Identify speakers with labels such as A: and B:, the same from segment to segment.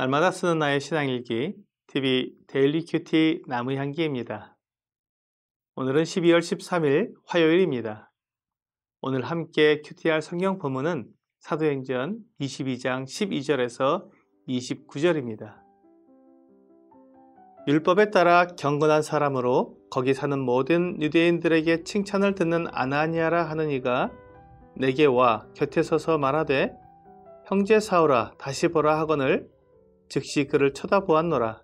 A: 날마다 쓰는 나의 신앙일기 TV 데일리 큐티 나무향기입니다. 오늘은 12월 13일 화요일입니다. 오늘 함께 큐티할 성경 본문은 사도행전 22장 12절에서 29절입니다. 율법에 따라 경건한 사람으로 거기 사는 모든 유대인들에게 칭찬을 듣는 아나니아라 하는 이가 내게 와 곁에 서서 말하되 형제 사울아 다시 보라 하거늘 즉시 그를 쳐다보았노라.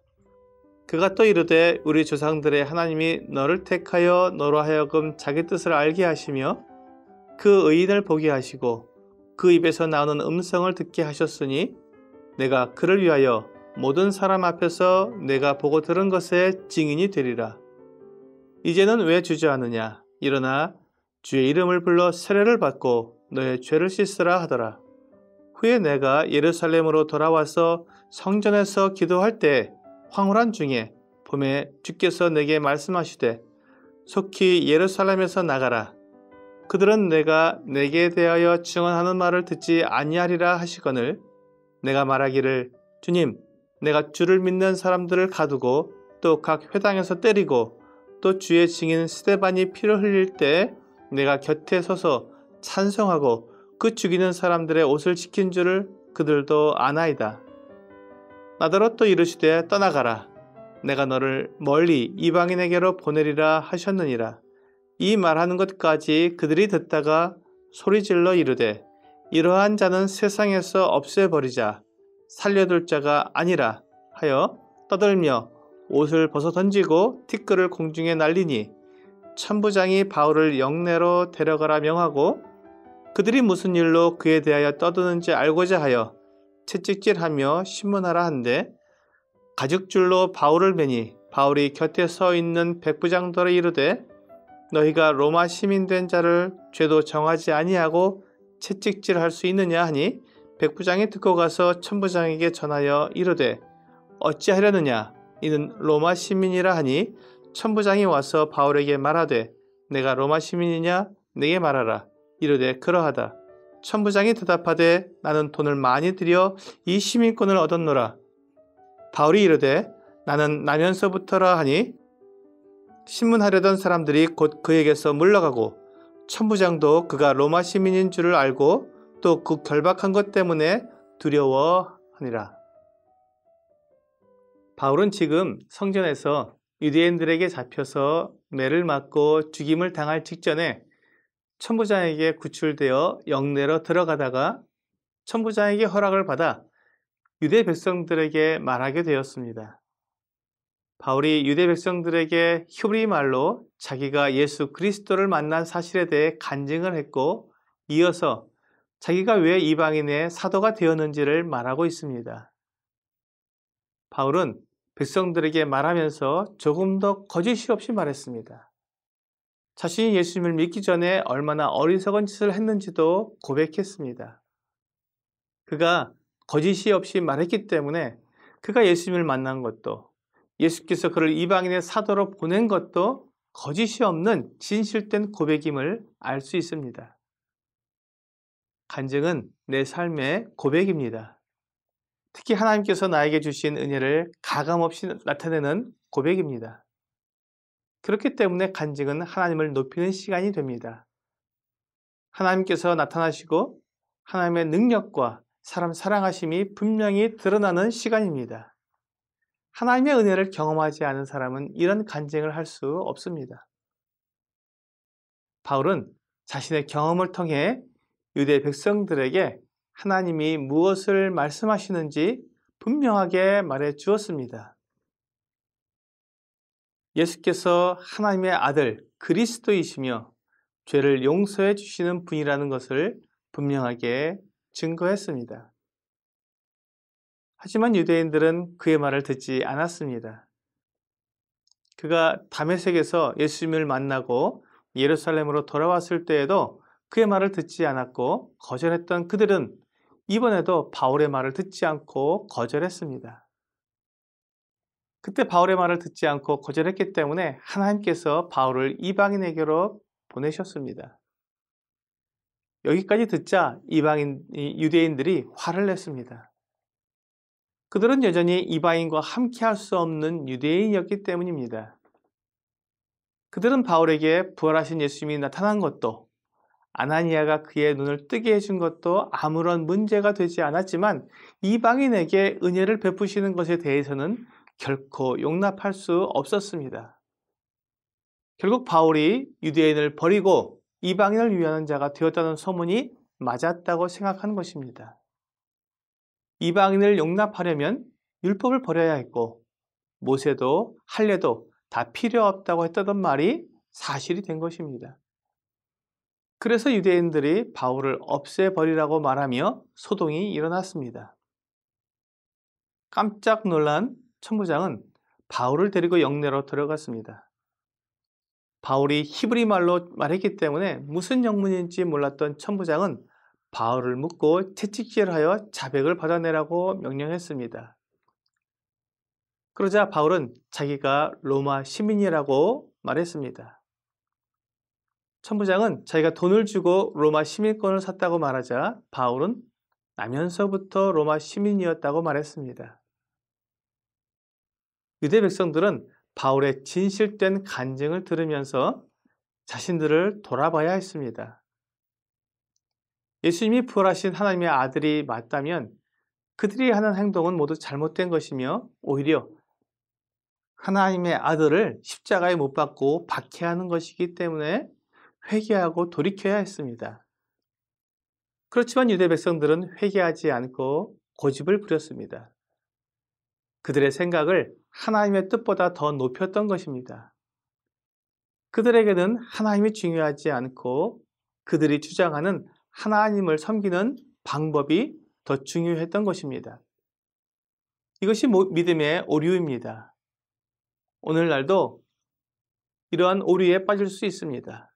A: 그가 또 이르되 우리 조상들의 하나님이 너를 택하여 너로 하여금 자기 뜻을 알게 하시며 그 의인을 보게 하시고 그 입에서 나오는 음성을 듣게 하셨으니 내가 그를 위하여 모든 사람 앞에서 내가 보고 들은 것의 증인이 되리라. 이제는 왜 주저하느냐? 일어나 주의 이름을 불러 세례를 받고 너의 죄를 씻으라 하더라. 후에 내가 예루살렘으로 돌아와서 성전에서 기도할 때 황홀한 중에 봄에 주께서 내게 말씀하시되 속히 예루살렘에서 나가라. 그들은 내가 내게 대하여 증언하는 말을 듣지 아니하리라 하시거늘 내가 말하기를 주님 내가 주를 믿는 사람들을 가두고 또 각 회당에서 때리고 또 주의 증인 스데반이 피를 흘릴 때 내가 곁에 서서 찬송하고 그 죽이는 사람들의 옷을 지킨 줄을 그들도 아나이다. 나더러 또 이르시되 떠나가라. 내가 너를 멀리 이방인에게로 보내리라 하셨느니라. 이 말하는 것까지 그들이 듣다가 소리질러 이르되 이러한 자는 세상에서 없애버리자. 살려둘 자가 아니라 하여 떠들며 옷을 벗어 던지고 티끌을 공중에 날리니 천부장이 바울을 영내로 데려가라 명하고 그들이 무슨 일로 그에 대하여 떠드는지 알고자 하여 채찍질하며 신문하라 한데 가죽줄로 바울을 매니 바울이 곁에 서 있는 백부장들에 이르되 너희가 로마 시민 된 자를 죄도 정하지 아니하고 채찍질할 수 있느냐 하니 백부장이 듣고 가서 천부장에게 전하여 이르되 어찌하려느냐 이는 로마 시민이라 하니 천부장이 와서 바울에게 말하되 내가 로마 시민이냐 내게 말하라. 이르되 그러하다. 천부장이 대답하되 나는 돈을 많이 들여 이 시민권을 얻었노라. 바울이 이르되 나는 나면서부터라 하니 신문하려던 사람들이 곧 그에게서 물러가고 천부장도 그가 로마 시민인 줄을 알고 또 그 결박한 것 때문에 두려워하니라. 바울은 지금 성전에서 유대인들에게 잡혀서 매를 맞고 죽임을 당할 직전에 천부장에게 구출되어 영내로 들어가다가 천부장에게 허락을 받아 유대 백성들에게 말하게 되었습니다. 바울이 유대 백성들에게 히브리 말로 자기가 예수 그리스도를 만난 사실에 대해 간증을 했고 이어서 자기가 왜 이방인의 사도가 되었는지를 말하고 있습니다. 바울은 백성들에게 말하면서 조금 더 거짓이 없이 말했습니다. 자신이 예수님을 믿기 전에 얼마나 어리석은 짓을 했는지도 고백했습니다. 그가 거짓이 없이 말했기 때문에 그가 예수님을 만난 것도 예수께서 그를 이방인의 사도로 보낸 것도 거짓이 없는 진실된 고백임을 알 수 있습니다. 간증은 내 삶의 고백입니다. 특히 하나님께서 나에게 주신 은혜를 가감없이 나타내는 고백입니다. 그렇기 때문에 간증은 하나님을 높이는 시간이 됩니다. 하나님께서 나타나시고 하나님의 능력과 사람 사랑하심이 분명히 드러나는 시간입니다. 하나님의 은혜를 경험하지 않은 사람은 이런 간증을 할 수 없습니다. 바울은 자신의 경험을 통해 유대 백성들에게 하나님이 무엇을 말씀하시는지 분명하게 말해 주었습니다. 예수께서 하나님의 아들 그리스도이시며 죄를 용서해 주시는 분이라는 것을 분명하게 증거했습니다. 하지만 유대인들은 그의 말을 듣지 않았습니다. 그가 다메섹에서 예수님을 만나고 예루살렘으로 돌아왔을 때에도 그의 말을 듣지 않았고 거절했던 그들은 이번에도 바울의 말을 듣지 않고 거절했습니다. 그때 바울의 말을 듣지 않고 거절했기 때문에 하나님께서 바울을 이방인에게로 보내셨습니다. 여기까지 듣자 유대인들이 화를 냈습니다. 그들은 여전히 이방인과 함께 할 수 없는 유대인이었기 때문입니다. 그들은 바울에게 부활하신 예수님이 나타난 것도 아나니아가 그의 눈을 뜨게 해준 것도 아무런 문제가 되지 않았지만 이방인에게 은혜를 베푸시는 것에 대해서는 결코 용납할 수 없었습니다. 결국 바울이 유대인을 버리고 이방인을 위하는 자가 되었다는 소문이 맞았다고 생각하는 것입니다. 이방인을 용납하려면 율법을 버려야 했고 모세도 할례도 다 필요 없다고 했다던 말이 사실이 된 것입니다. 그래서 유대인들이 바울을 없애버리라고 말하며 소동이 일어났습니다. 깜짝 놀란 천부장은 바울을 데리고 영내로 들어갔습니다. 바울이 히브리 말로 말했기 때문에 무슨 영문인지 몰랐던 천부장은 바울을 묶고 채찍질하여 자백을 받아내라고 명령했습니다. 그러자 바울은 자기가 로마 시민이라고 말했습니다. 천부장은 자기가 돈을 주고 로마 시민권을 샀다고 말하자 바울은 나면서부터 로마 시민이었다고 말했습니다. 유대 백성들은 바울의 진실된 간증을 들으면서 자신들을 돌아봐야 했습니다. 예수님이 부활하신 하나님의 아들이 맞다면 그들이 하는 행동은 모두 잘못된 것이며 오히려 하나님의 아들을 십자가에 못 박고 박해하는 것이기 때문에 회개하고 돌이켜야 했습니다. 그렇지만 유대 백성들은 회개하지 않고 고집을 부렸습니다. 그들의 생각을 하나님의 뜻보다 더 높였던 것입니다. 그들에게는 하나님이 중요하지 않고 그들이 주장하는 하나님을 섬기는 방법이 더 중요했던 것입니다. 이것이 믿음의 오류입니다. 오늘날도 이러한 오류에 빠질 수 있습니다.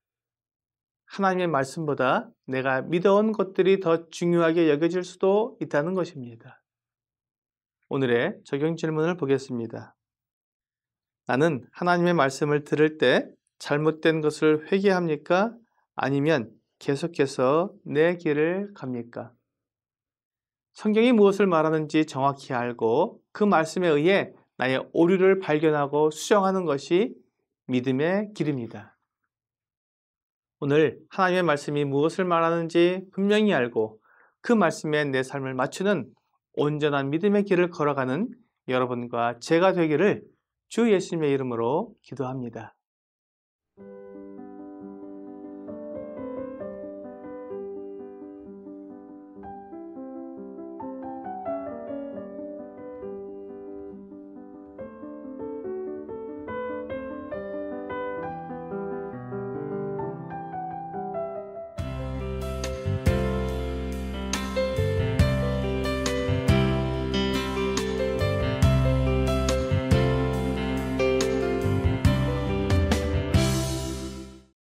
A: 하나님의 말씀보다 내가 믿어온 것들이 더 중요하게 여겨질 수도 있다는 것입니다. 오늘의 적용 질문을 보겠습니다. 나는 하나님의 말씀을 들을 때 잘못된 것을 회개합니까? 아니면 계속해서 내 길을 갑니까? 성경이 무엇을 말하는지 정확히 알고 그 말씀에 의해 나의 오류를 발견하고 수정하는 것이 믿음의 길입니다. 오늘 하나님의 말씀이 무엇을 말하는지 분명히 알고 그 말씀에 내 삶을 맞추는 온전한 믿음의 길을 걸어가는 여러분과 제가 되기를 주 예수님의 이름으로 기도합니다.